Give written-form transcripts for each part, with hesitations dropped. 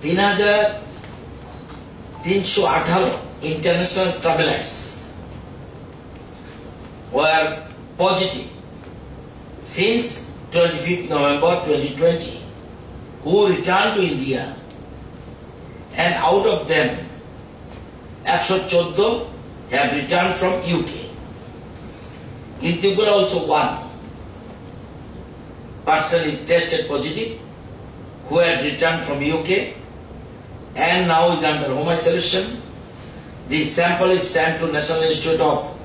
3,318 international travelers were positive since 25th November 2020 who returned to India, and out of them 114 have returned from UK. In Tripura also one person is tested positive who had returned from UK and now is under home isolation. The sample is sent to National Institute of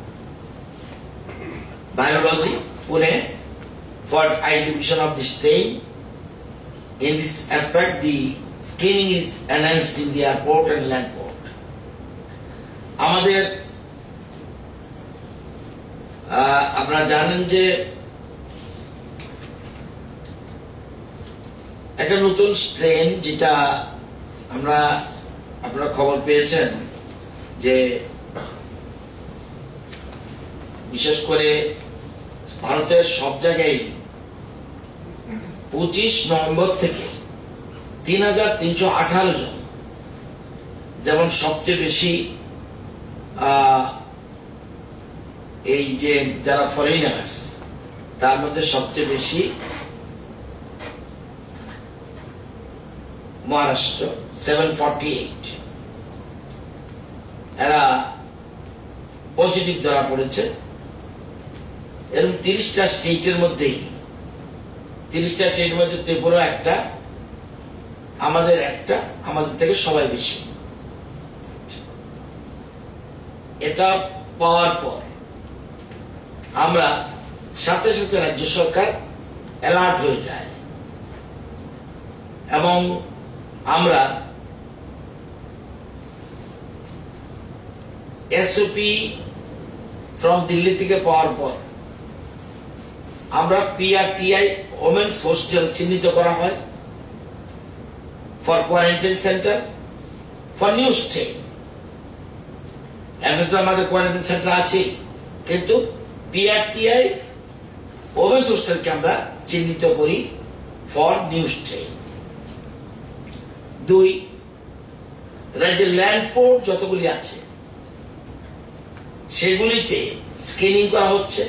Virology, Pune, for identification of the strain. In this aspect, the screening is enhanced in the airport and land port. আমাদের আপনারা জানেন যে একটা নতুন strain যেটা আপনারা খবর পেয়েছেন যে বিশেষ করে ভারতের সব জায়গায় 25 নভেম্বর থেকে 3,318 জন, যেমন সবচেয়ে বেশি এই যে যারা ফরেনার্স তার মধ্যে সবচেয়ে বেশি মহারাষ্ট্র 748 এরা পজিটিভ ধরা পড়েছে। এরকম 30টা স্টেটের মধ্যেই 30টা স্টেটের মধ্যে ত্রিপুরা একটা, আমাদের থেকে সবাই বেশি। এটা পাওয়ার পর আমরা সাথে সাথে রাজ্য সরকার অ্যালার্ট হয়ে যায় এবং আমরা এসওপি ফ্রম দিল্লি থেকে পাওয়ার পর আমরা পিআরটিআই ওমেন্স হোস্টেল চিহ্নিত করা হয় for quarantine centre for new strain. এমনি তো আমাদের কোয়ারেন্টাইন সেন্টার আছে, কিন্তু পিআরটিআই ওমেন্স হোস্টেলকে আমরা চিহ্নিত করি ফর নিউ স্ট্রেন। 2, রাজ্যের ল্যান্ড পোর্ট যতগুলি আছে সেগুলিতে স্ক্রিনিং করা হচ্ছে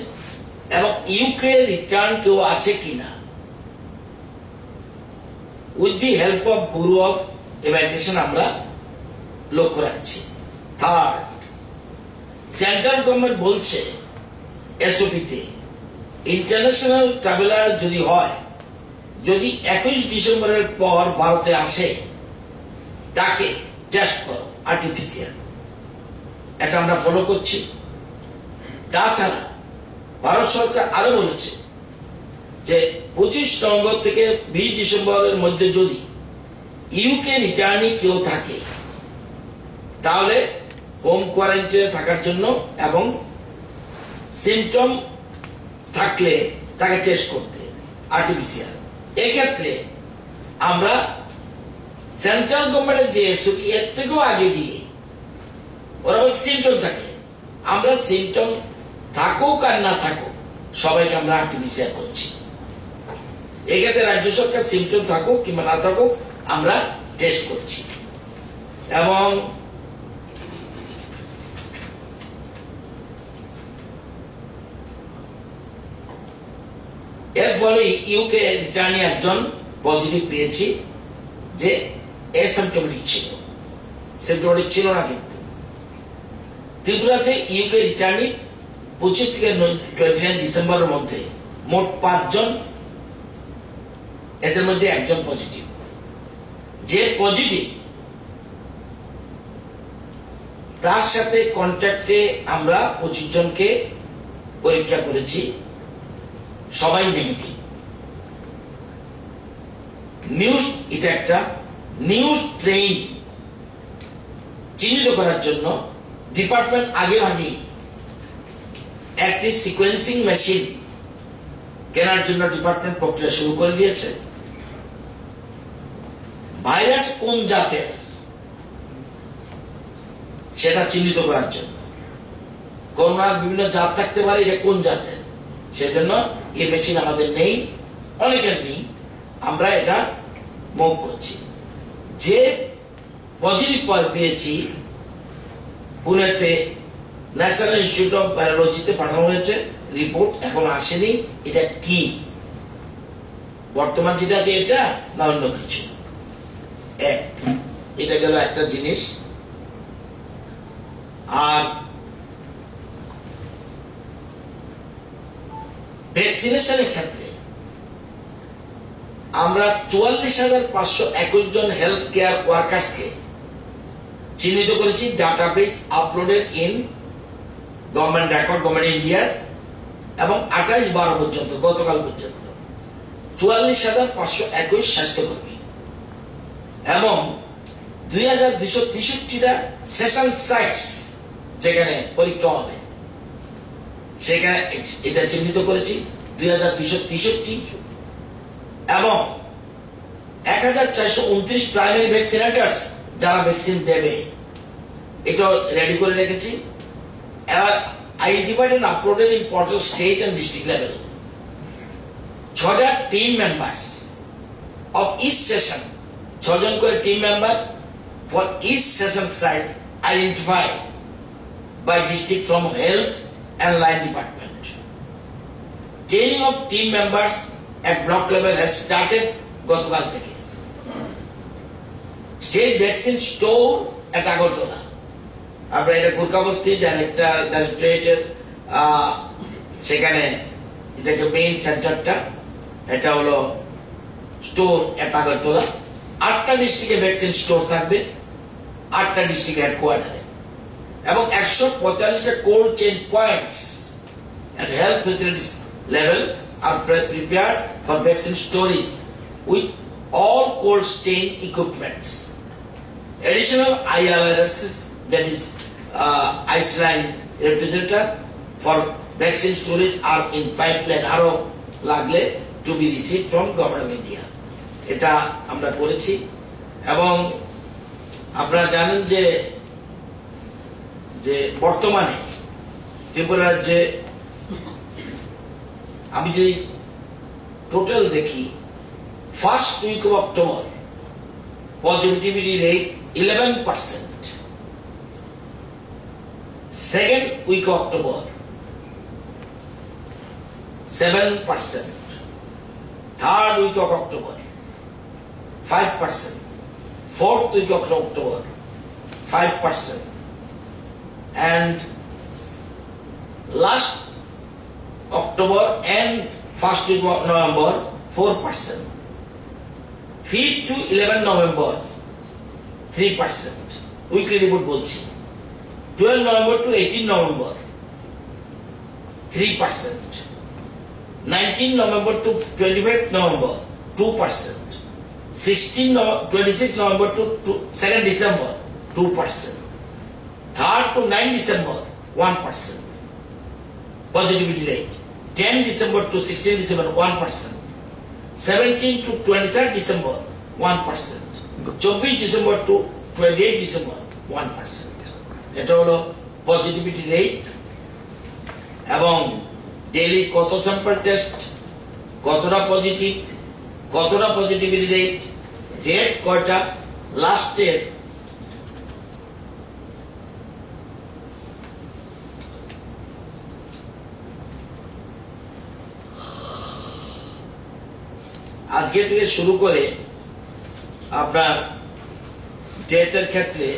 এবং ইউকে রিটার্ন কেউ আছে কিনা with the help of bureau of immigration আমরা লক্ষ্য রাখছি। 3rd, সেন্ট্রাল গভর্নমেন্ট বলছে এসওপিতে ইন্টারন্যাশনাল ট্রাভেলার যদি হয়, যদি 21 ডিসেম্বরের পর ভারতে আসে তাকে টেস্ট করো আর্টিফিশিয়াল। এটা আমরা ফলো করছি। তাছাড়া ভারত সরকার আরো বলেছে যে 25 নভেম্বর থেকে 20 ডিসেম্বরের মধ্যে যদি ইউকে রিটার্নিং কেউ থাকে তাহলে হোম কোয়ারেন্টাইনে থাকার জন্য এবং সিমটম থাকলে তাকে টেস্ট করতে আর্টিফিশিয়াল। এক্ষেত্রে আমরা সেন্ট্রাল গভর্নমেন্টের যে এসওপি এর থেকেও আগে দিয়ে ওরা সিমটম থাকলে আমরা সিমটম থাকুক আর না থাকুক সবাইকে আমরা আর্টিফিশিয়াল করছি। এক্ষেত্রে রাজ্য সরকার সিমটম থাকুক কিংবা না থাকুক আমরা টেস্ট করছি এবং এর ফলে ইউকে রিটার্নে একজন পজিটিভ পেয়েছি যে অ্যাসিম্পটোমেটিক ছিল, সিম্পটোমেটিক ছিল না। কিন্তু ত্রিপুরাতে ইউকে রিটার্নে 25 থেকে 29 ডিসেম্বরের মধ্যে মোট 5 জন, এদের মধ্যে একজন পজিটিভ। যে পজিটিভ তার সাথে কন্ট্যাক্টে আমরা 25 জনকে পরীক্ষা করেছি, সবাই নেগেটিভ। এটা একটা নিউ স্ট্রেইন চিহ্নিত করার জন্য ডিপার্টমেন্ট আগে একটি সিকোয়েন্সিং মেশিন কেনার জন্য ডিপার্টমেন্ট প্রক্রিয়া শুরু করে দিয়েছে। ভাইরাস কোন জাতের সেটা চিহ্নিত করার জন্য, করোনার বিভিন্ন জাত থাকতে পারে, এটা কোন জাতের, সেজন্য এই মেশিন আমাদের নেই, অনেকের নেই, আমরা এটা মুভ করছি। যে পজিটিভ পেয়েছি পুনেতে ন্যাশনাল ইনস্টিটিউট অফ ভাইরোলজিতে পাঠানো হয়েছে, রিপোর্ট এখন আসেনি। এটা কি বর্তমান যেটা আছে এটা না অন্য কিছু? এটা গেল একটা জিনিস। আর ভ্যাকসিনেশনের ক্ষেত্রে আমরা 44,521 জন হেলথ কেয়ার ওয়ার্কার্সকে চিহ্নিত করেছি, database uploaded in government record, government India, এবং 28/12 পর্যন্ত, গতকাল পর্যন্ত 44,521 স্বাস্থ্যকর্মী এবং 2,263টা সেশন সাইটস যেখানে পরীক্ষা হবে সেখানে এটা চিহ্নিত করেছি 2,263, এবং 1,429 প্রাইমারি ভ্যাকসিনেটার্স যারা ভ্যাকসিন দেবে এটা রেডি করে রেখেছি। Identified and uploaded in portal state and district level. 6টা team members of each session, 6 জন করে team member for each session site identified by district from health and line department. Training of team members at block level has started গতকাল থেকে। State vaccine store at Agartala, আমরা এটা গোরকাবস্তি ডাইরেক্টরেটের সেখানে এটাকে main সেন্টারটা, এটা হলো স্টোর এট আগরতলা। 8টা ডিস্ট্রিক্টে ভ্যাকসিন স্টোর থাকবে, 8টা ডিস্ট্রিক্ট হেডকোয়ার্টারে, এবং 145টা cold chain points at health facilities level are prepared for vaccine storage with all cold chain equipments. Additional IRRs, that is Iceland representative for vaccine storage, are in pipeline, aro lagle to be received from government of India. এটা আমরা করেছি। এবং আপনারা জানেন যে বর্তমানে ত্রিপুরা রাজ্যে আমি যদি টোটাল দেখি, first week of October positivity rate 11%, second week of October 7%, third week of October 5%, fourth week of October 5%, and last October and first week of November 4%, 5th to 11 November 3%, weekly report বলছি, 12 November to 18 November 3%, 19 November to 25 November 2%, 26 November to 2nd December 2%, 3rd to 9 December 1% positivity rate, 10 December to 16 December 1%, 17 to 23rd December 1%, 24 December to 28 December 1%. এটা হলো positivity rate. এবং daily কত sample test, কতটা positive, কতটা positivity rate, date কয়টা, লাস্টের আজকে থেকে শুরু করে আপনার ডেথের ক্ষেত্রে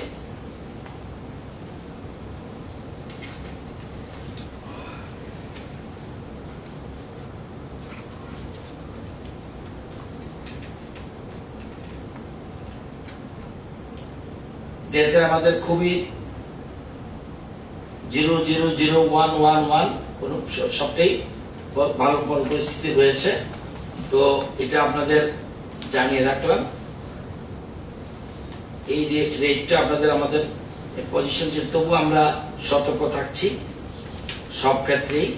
আমাদের খুবই 0.00111 কোন সবটাই ভালো পরিস্থিতি রয়েছে। তো এটা আপনাদের জানিয়ে রাখলাম। এই রেটটা আপনাদের আমাদের পজিশন, তবু আমরা সতর্ক থাকছি সব ক্ষেত্রেই।